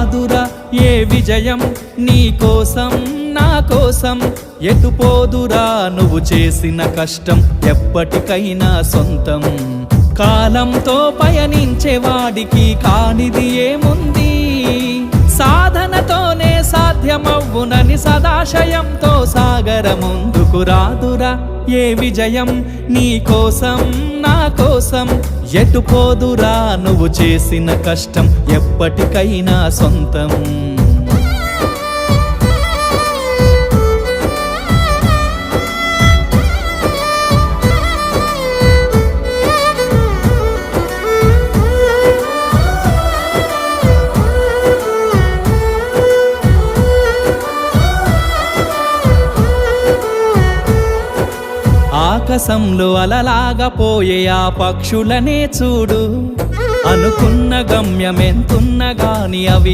అదురా ఏ విజయం నీ కోసం నా కోసం ఎటుపోదురా నువ్వు చేసిన కష్టం ఎప్పటికైనా సొంతం కాలంతో పయనించే వాడికి కానిది ఏముంది సాధనతోనే సాధ్యమవ్వునని సదాశయంతో సాగర ముందుకు రాదురా ఏ విజయం నీ కోసం నా కోసం ఎటుపోదురా నువ్వు చేసిన కష్టం ఎప్పటికైనా సొంతం ఆకాశంలో అలలాగా పోయే ఆ పక్షులనే చూడు అనుకున్న గమ్యమెంతున్న గాని అవి